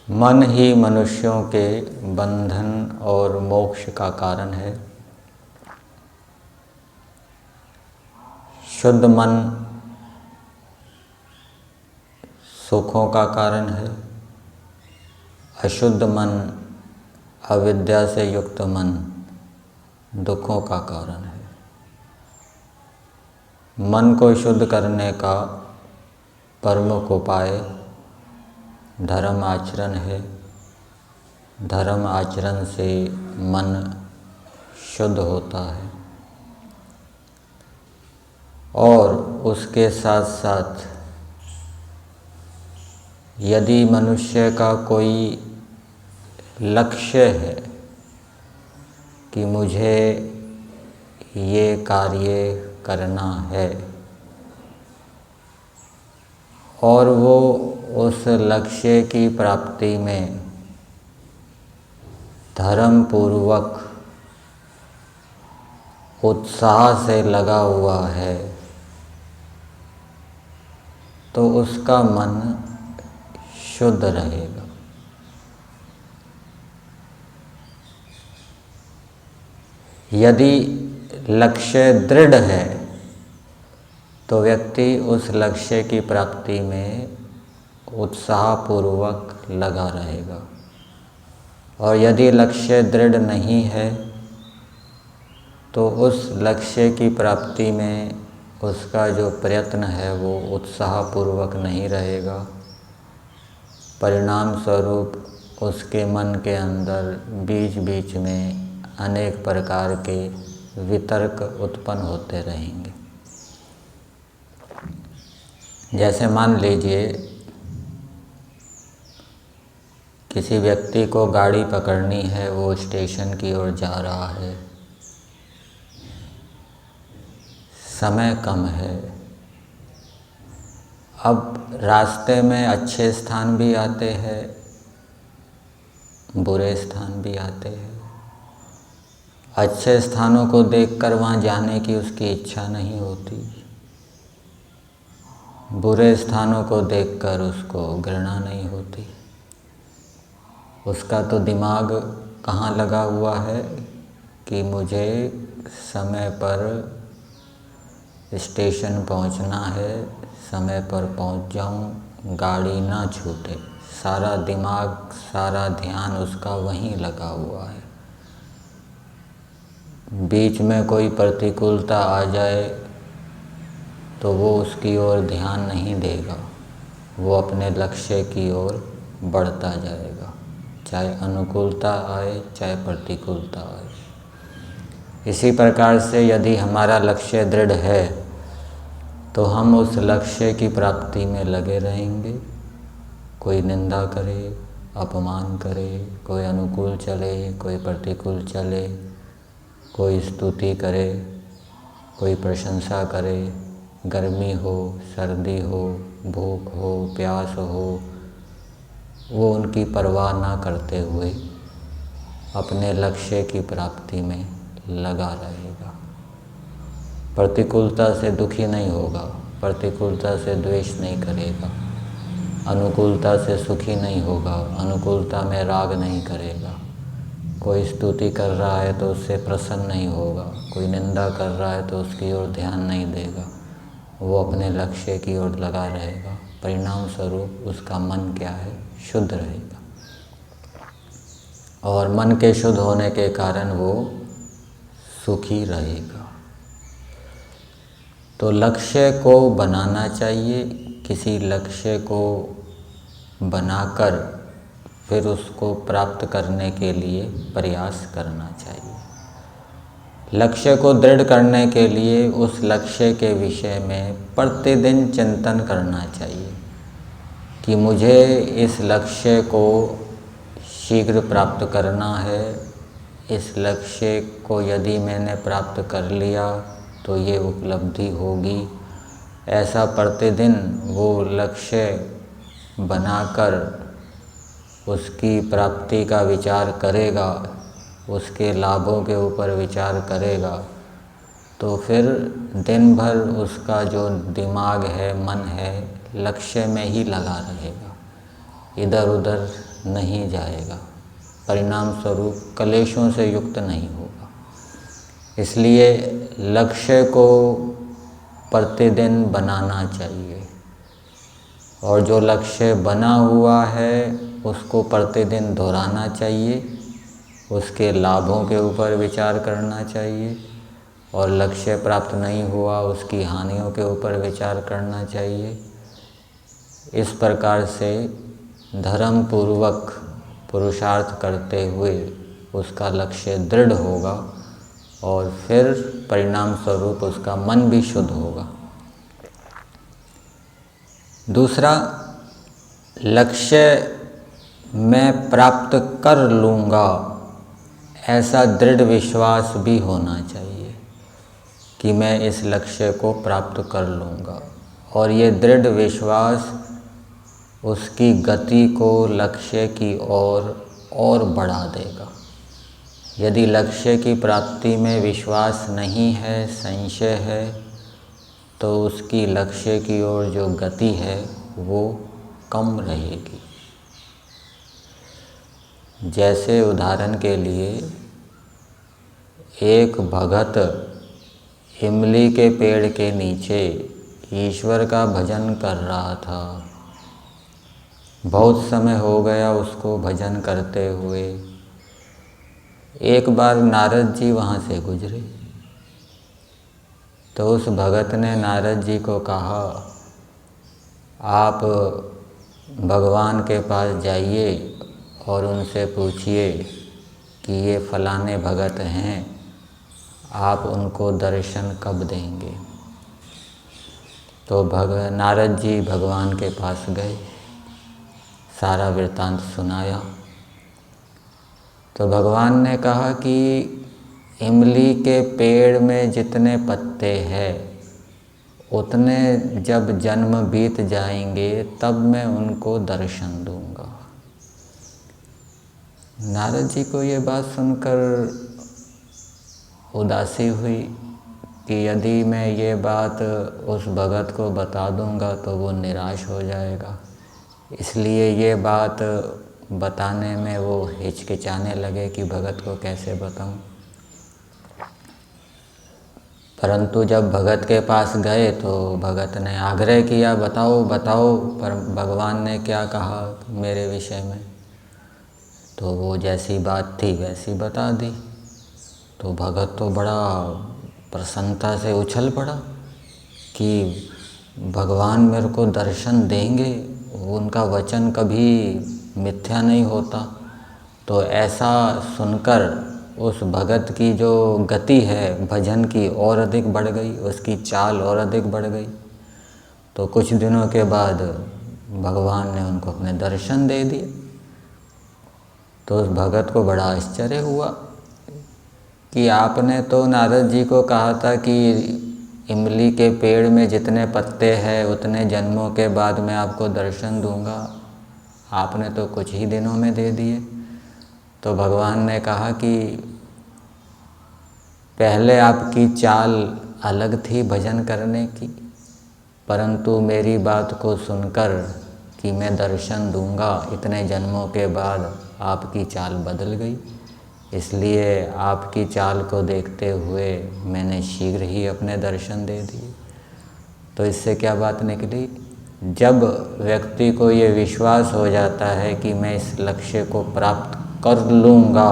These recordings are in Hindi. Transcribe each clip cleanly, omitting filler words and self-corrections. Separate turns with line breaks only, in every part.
मन ही मनुष्यों के बंधन और मोक्ष का कारण है। शुद्ध मन सुखों का कारण है, अशुद्ध मन, अविद्या से युक्त मन दुखों का कारण है। मन को शुद्ध करने का प्रमुख उपाय धर्म आचरण है। धर्म आचरण से मन शुद्ध होता है और उसके साथ साथ यदि मनुष्य का कोई लक्ष्य है कि मुझे ये कार्य करना है और वो उस लक्ष्य की प्राप्ति में धर्म पूर्वक उत्साह से लगा हुआ है, तो उसका मन शुद्ध रहेगा। यदि लक्ष्य दृढ़ है तो व्यक्ति उस लक्ष्य की प्राप्ति में उत्साहपूर्वक लगा रहेगा, और यदि लक्ष्य दृढ़ नहीं है तो उस लक्ष्य की प्राप्ति में उसका जो प्रयत्न है वो उत्साहपूर्वक नहीं रहेगा। परिणाम स्वरूप उसके मन के अंदर बीच बीच में अनेक प्रकार के वितर्क उत्पन्न होते रहेंगे। जैसे मान लीजिए किसी व्यक्ति को गाड़ी पकड़नी है, वो स्टेशन की ओर जा रहा है, समय कम है। अब रास्ते में अच्छे स्थान भी आते हैं, बुरे स्थान भी आते हैं। अच्छे स्थानों को देखकर वहाँ जाने की उसकी इच्छा नहीं होती, बुरे स्थानों को देखकर उसको घृणा नहीं होती। उसका तो दिमाग कहाँ लगा हुआ है कि मुझे समय पर स्टेशन पहुँचना है, समय पर पहुँच जाऊँ, गाड़ी ना छूटे। सारा दिमाग, सारा ध्यान उसका वहीं लगा हुआ है। बीच में कोई प्रतिकूलता आ जाए तो वो उसकी ओर ध्यान नहीं देगा, वो अपने लक्ष्य की ओर बढ़ता जाएगा, चाहे अनुकूलता आए चाहे प्रतिकूलता आए। इसी प्रकार से यदि हमारा लक्ष्य दृढ़ है तो हम उस लक्ष्य की प्राप्ति में लगे रहेंगे। कोई निंदा करे, अपमान करे, कोई अनुकूल चले, कोई प्रतिकूल चले, कोई स्तुति करे, कोई प्रशंसा करे, गर्मी हो, सर्दी हो, भूख हो, प्यास हो, वो उनकी परवाह ना करते हुए अपने लक्ष्य की प्राप्ति में लगा रहेगा। प्रतिकूलता से दुखी नहीं होगा, प्रतिकूलता से द्वेष नहीं करेगा, अनुकूलता से सुखी नहीं होगा, अनुकूलता में राग नहीं करेगा। कोई स्तुति कर रहा है तो उससे प्रसन्न नहीं होगा, कोई निंदा कर रहा है तो उसकी ओर ध्यान नहीं देगा, वो अपने लक्ष्य की ओर लगा रहेगा। परिणाम स्वरूप उसका मन क्या है? शुद्ध रहेगा, और मन के शुद्ध होने के कारण वो सुखी रहेगा। तो लक्ष्य को बनाना चाहिए, किसी लक्ष्य को बनाकर फिर उसको प्राप्त करने के लिए प्रयास करना चाहिए। लक्ष्य को दृढ़ करने के लिए उस लक्ष्य के विषय में प्रतिदिन चिंतन करना चाहिए कि मुझे इस लक्ष्य को शीघ्र प्राप्त करना है। इस लक्ष्य को यदि मैंने प्राप्त कर लिया तो ये उपलब्धि होगी। ऐसा प्रतिदिन वो लक्ष्य बनाकर उसकी प्राप्ति का विचार करेगा, उसके लाभों के ऊपर विचार करेगा, तो फिर दिन भर उसका जो दिमाग है, मन है, लक्ष्य में ही लगा रहेगा। इधर उधर नहीं जाएगा, परिणाम स्वरूप क्लेशों से युक्त नहीं होगा। इसलिए लक्ष्य को प्रतिदिन बनाना चाहिए, और जो लक्ष्य बना हुआ है उसको प्रतिदिन दोहराना चाहिए, उसके लाभों के ऊपर विचार करना चाहिए, और लक्ष्य प्राप्त नहीं हुआ उसकी हानियों के ऊपर विचार करना चाहिए। इस प्रकार से धर्म पूर्वक पुरुषार्थ करते हुए उसका लक्ष्य दृढ़ होगा, और फिर परिणाम स्वरूप उसका मन भी शुद्ध होगा। दूसरा, लक्ष्य मैं प्राप्त कर लूँगा, ऐसा दृढ़ विश्वास भी होना चाहिए कि मैं इस लक्ष्य को प्राप्त कर लूँगा, और ये दृढ़ विश्वास उसकी गति को लक्ष्य की ओर और बढ़ा देगा। यदि लक्ष्य की प्राप्ति में विश्वास नहीं है, संशय है, तो उसकी लक्ष्य की ओर जो गति है वो कम रहेगी। जैसे उदाहरण के लिए एक भगत इमली के पेड़ के नीचे ईश्वर का भजन कर रहा था। बहुत समय हो गया उसको भजन करते हुए। एक बार नारद जी वहाँ से गुजरे, तो उस भगत ने नारद जी को कहा, आप भगवान के पास जाइए और उनसे पूछिए कि ये फलाने भगत हैं, आप उनको दर्शन कब देंगे। तो नारद जी भगवान के पास गए, सारा वृत्तांत सुनाया। तो भगवान ने कहा कि इमली के पेड़ में जितने पत्ते हैं उतने जब जन्म बीत जाएंगे तब मैं उनको दर्शन दूंगा। नारद जी को ये बात सुनकर उदासी हुई कि यदि मैं ये बात उस भगत को बता दूंगा तो वो निराश हो जाएगा, इसलिए ये बात बताने में वो हिचकिचाने लगे कि भगत को कैसे बताऊं। परंतु जब भगत के पास गए तो भगत ने आग्रह किया, बताओ बताओ, पर भगवान ने क्या कहा मेरे विषय में। तो वो जैसी बात थी वैसी बता दी। तो भगत तो बड़ा प्रसन्नता से उछल पड़ा कि भगवान मेरे को दर्शन देंगे, उनका वचन कभी मिथ्या नहीं होता। तो ऐसा सुनकर उस भगत की जो गति है भजन की और अधिक बढ़ गई, उसकी चाल और अधिक बढ़ गई। तो कुछ दिनों के बाद भगवान ने उनको अपने दर्शन दे दिए। तो उस भगत को बड़ा आश्चर्य हुआ कि आपने तो नारद जी को कहा था कि इमली के पेड़ में जितने पत्ते हैं उतने जन्मों के बाद मैं आपको दर्शन दूंगा, आपने तो कुछ ही दिनों में दे दिए। तो भगवान ने कहा कि पहले आपकी चाल अलग थी भजन करने की, परंतु मेरी बात को सुनकर कि मैं दर्शन दूंगा इतने जन्मों के बाद आपकी चाल बदल गई, इसलिए आपकी चाल को देखते हुए मैंने शीघ्र ही अपने दर्शन दे दिए। तो इससे क्या बात निकली, जब व्यक्ति को ये विश्वास हो जाता है कि मैं इस लक्ष्य को प्राप्त कर लूँगा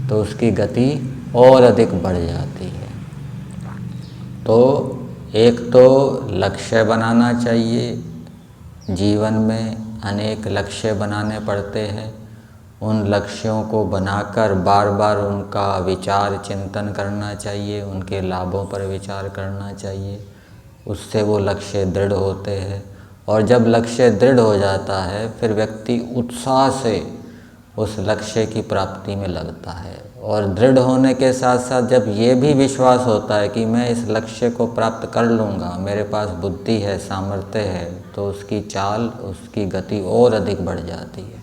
तो उसकी गति और अधिक बढ़ जाती है। तो एक तो लक्ष्य बनाना चाहिए, जीवन में अनेक लक्ष्य बनाने पड़ते हैं। उन लक्ष्यों को बनाकर बार बार उनका विचार चिंतन करना चाहिए, उनके लाभों पर विचार करना चाहिए, उससे वो लक्ष्य दृढ़ होते हैं। और जब लक्ष्य दृढ़ हो जाता है फिर व्यक्ति उत्साह से उस लक्ष्य की प्राप्ति में लगता है। और दृढ़ होने के साथ साथ जब ये भी विश्वास होता है कि मैं इस लक्ष्य को प्राप्त कर लूँगा, मेरे पास बुद्धि है, सामर्थ्य है, तो उसकी चाल, उसकी गति और अधिक बढ़ जाती है,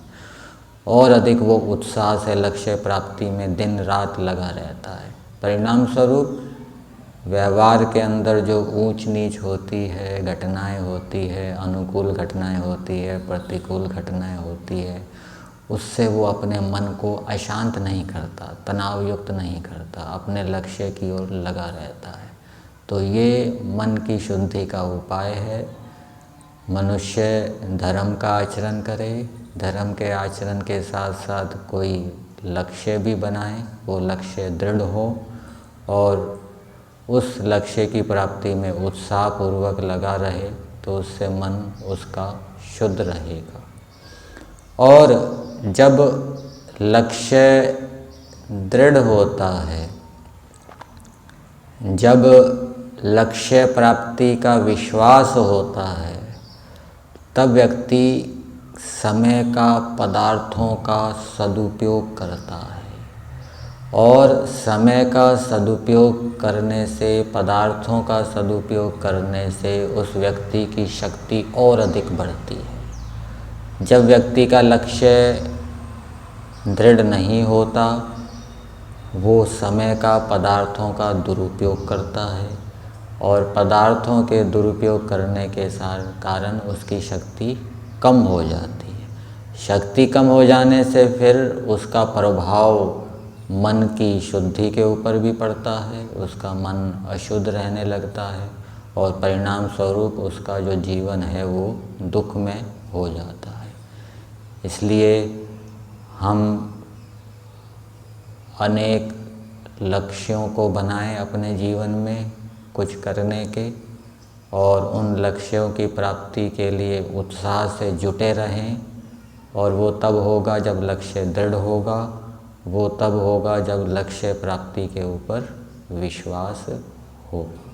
और अधिक वो उत्साह से लक्ष्य प्राप्ति में दिन रात लगा रहता है। परिणाम स्वरूप व्यवहार के अंदर जो ऊंच नीच होती है, घटनाएं होती है, अनुकूल घटनाएं होती है, प्रतिकूल घटनाएं होती है, उससे वो अपने मन को अशांत नहीं करता, तनाव युक्त नहीं करता, अपने लक्ष्य की ओर लगा रहता है। तो ये मन की शुद्धि का उपाय है। मनुष्य धर्म का आचरण करे, धर्म के आचरण के साथ साथ कोई लक्ष्य भी बनाए, वो लक्ष्य दृढ़ हो और उस लक्ष्य की प्राप्ति में उत्साहपूर्वक लगा रहे, तो उससे मन उसका शुद्ध रहेगा। और जब लक्ष्य दृढ़ होता है, जब लक्ष्य प्राप्ति का विश्वास होता है, तब व्यक्ति समय का, पदार्थों का सदुपयोग करता है। और समय का सदुपयोग करने से, पदार्थों का सदुपयोग करने से उस व्यक्ति की शक्ति और अधिक बढ़ती है। जब व्यक्ति का लक्ष्य दृढ़ नहीं होता, वो समय का, पदार्थों का दुरुपयोग करता है और पदार्थों के दुरुपयोग करने के कारण उसकी शक्ति कम हो जाती है। शक्ति कम हो जाने से फिर उसका प्रभाव मन की शुद्धि के ऊपर भी पड़ता है, उसका मन अशुद्ध रहने लगता है और परिणाम स्वरूप उसका जो जीवन है वो दुख में हो जाता है। इसलिए हम अनेक लक्ष्यों को बनाएं अपने जीवन में कुछ करने के, और उन लक्ष्यों की प्राप्ति के लिए उत्साह से जुटे रहें। और वो तब होगा जब लक्ष्य दृढ़ होगा, वो तब होगा जब लक्ष्य प्राप्ति के ऊपर विश्वास होगा।